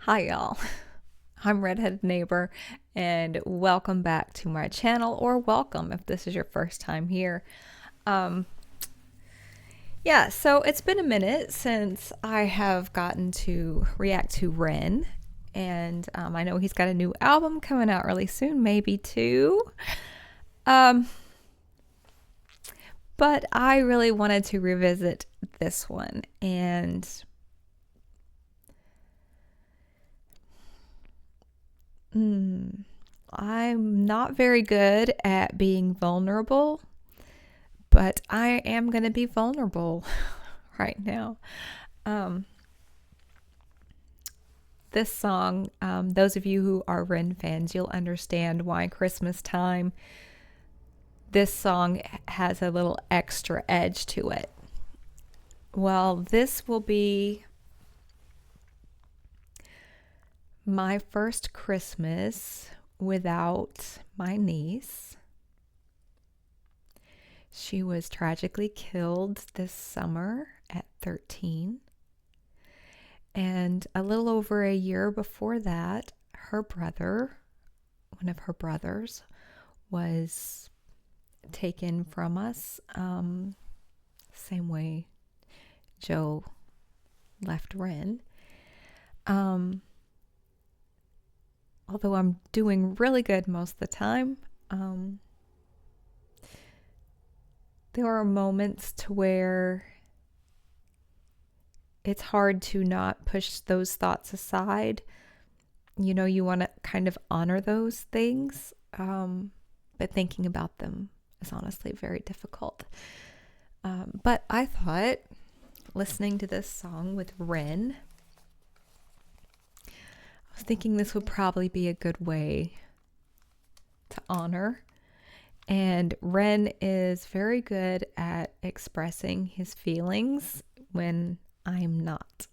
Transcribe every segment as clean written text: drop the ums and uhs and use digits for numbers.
Hi y'all, I'm Redheaded Neighbor and welcome back to my channel, or welcome if this is your first time here. Um, so it's been a minute since I have gotten to react to Ren, and I know he's got a new album coming out really soon, maybe two. Um, but I really wanted to revisit this one, and I'm not very good at being vulnerable, but I am going to be vulnerable right now. Um, this song, those of you who are Ren fans, you'll understand why Christmas time, this song has a little extra edge to it. Well, this will be my first Christmas without my niece. She was tragically killed this summer at 13. And a little over a year before that, her brother, one of her brothers, was taken from us. Same way Joe left Ren. Although I'm doing really good most of the time, there are moments to where it's hard to not push those thoughts aside. You know, you want to kind of honor those things, but thinking about them is honestly very difficult. But I thought, listening to this song with Ren, I was thinking this would probably be a good way to honor. And Ren is very good at expressing his feelings when I'm not.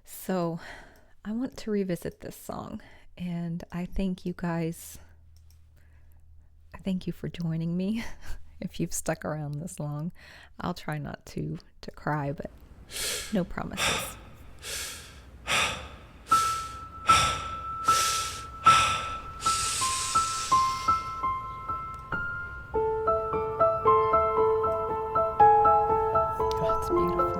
So I want to revisit this song, and I thank you guys. I thank you for joining me. If you've stuck around this long, I'll try not to cry, but no promises. Oh, it's beautiful.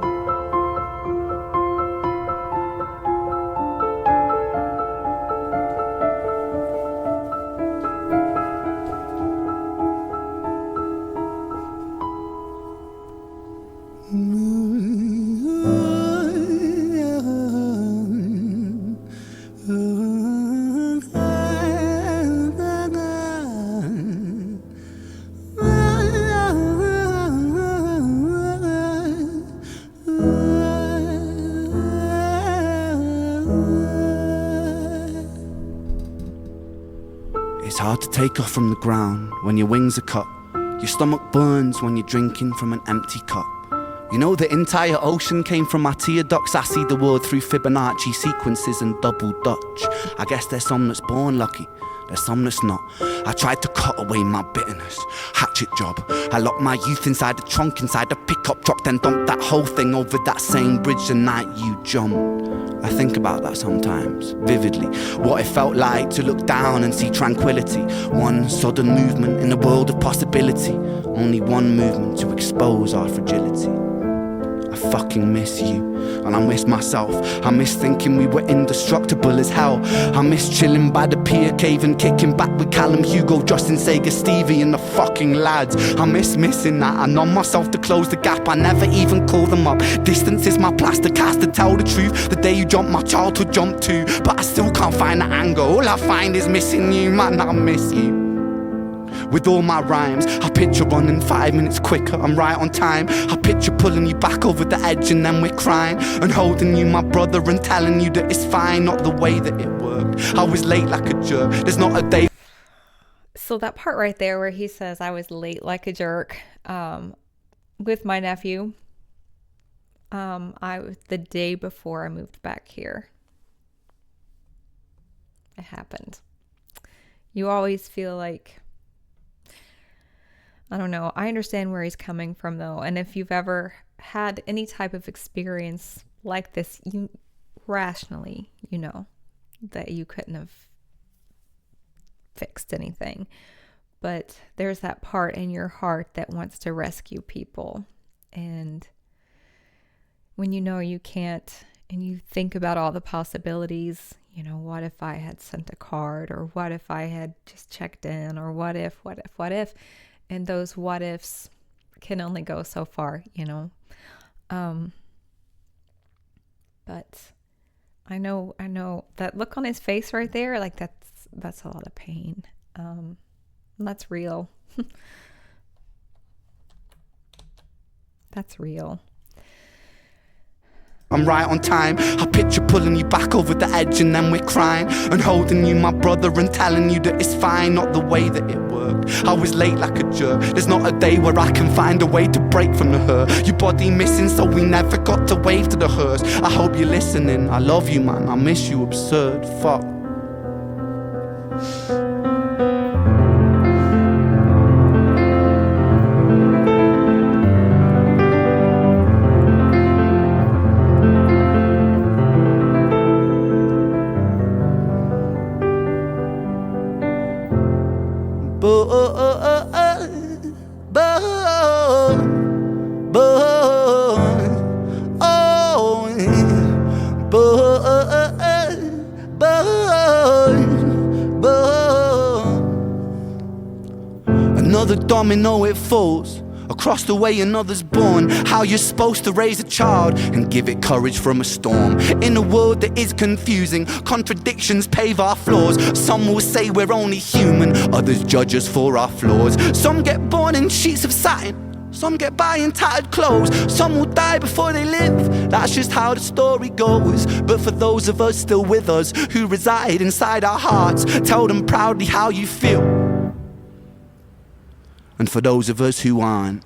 It's hard to take off from the ground when your wings are cut. Your stomach burns when you're drinking from an empty cup. You know the entire ocean came from my tear ducts. I see the world through Fibonacci sequences and double Dutch. I guess there's some that's born lucky, there's some that's not. I tried to cut away my bitterness, hatchet job. I locked my youth inside the trunk, inside a pickup truck, then dumped that whole thing over that same bridge the night you jumped. I think about that sometimes, vividly. What it felt like to look down and see tranquility. One sudden movement in a world of possibility. Only one movement to expose our fragility. I fucking miss you, and I miss myself. I miss thinking we were indestructible as hell. I miss chilling by the pier cave and kicking back with Callum, Hugo, Justin, Sega, Stevie and the fucking lads. I miss missing that. I numb myself to close the gap. I never even call them up. Distance is my plaster cast, to tell the truth. The day you jumped, my childhood jumped too. But I still can't find the anger. All I find is missing you, man, I miss you. With all my rhymes, I picture running 5 minutes quicker, I'm right on time. I picture pulling you back over the edge and then we're crying, and holding you, my brother, and telling you that it's fine. Not the way that it worked. I was late like a jerk. There's not a day. So that part right there where he says I was late like a jerk, with my nephew, I was the day before I moved back here. It happened. You always feel like, I don't know. I understand where he's coming from though. And if you've ever had any type of experience like this, you rationally, you know that you couldn't have fixed anything. But there's that part in your heart that wants to rescue people. And when you know you can't, and you think about all the possibilities, you know, what if I had sent a card, or what if I had just checked in, or what if, and those what ifs can only go so far, you know. But I know that look on his face right there, like that's a lot of pain. That's real. That's real. I'm right on time. I picture pulling you back over the edge and then we're crying and holding you, my brother, and telling you that it's fine, not the way that it worked. I was late like a jerk. There's not a day where I can find a way to break from the hurt. Your body missing, so we never got to wave to the hearse. I hope you're listening. I love you, man. I miss you absurd. Fuck. Another domino, it falls. Across the way another's born. How you're supposed to raise a child and give it courage from a storm. In a world that is confusing, contradictions pave our flaws. Some will say we're only human, others judge us for our flaws. Some get born in sheets of satin, some get by in tattered clothes. Some will die before they live, that's just how the story goes. But for those of us still with us, who reside inside our hearts, tell them proudly how you feel. And for those of us who aren't,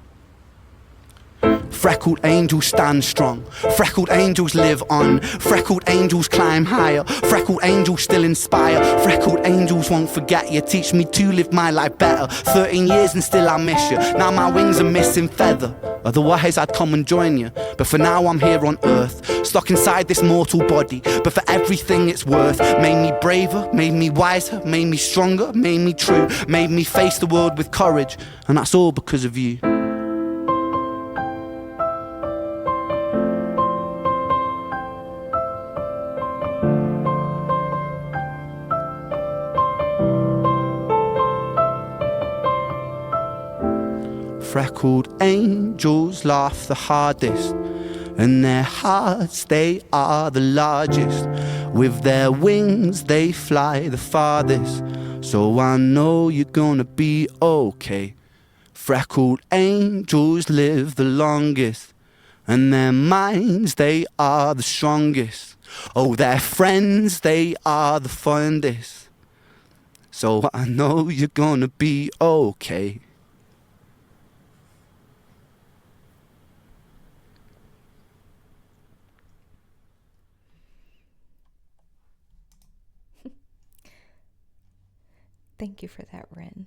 freckled angels stand strong, freckled angels live on, freckled angels climb higher, freckled angels still inspire, freckled angels won't forget you, teach me to live my life better. 13 years and still I miss you, now my wings are missing feather, otherwise I'd come and join you. But for now I'm here on earth, stuck inside this mortal body, but for everything it's worth. Made me braver, made me wiser, made me stronger, made me true, made me face the world with courage, and that's all because of you. Freckled angels laugh the hardest, and their hearts, they are the largest. With their wings, they fly the farthest. So I know you're gonna be okay. Freckled angels live the longest, and their minds, they are the strongest. Oh, their friends, they are the fondest. So I know you're gonna be okay. Thank you for that, Ren.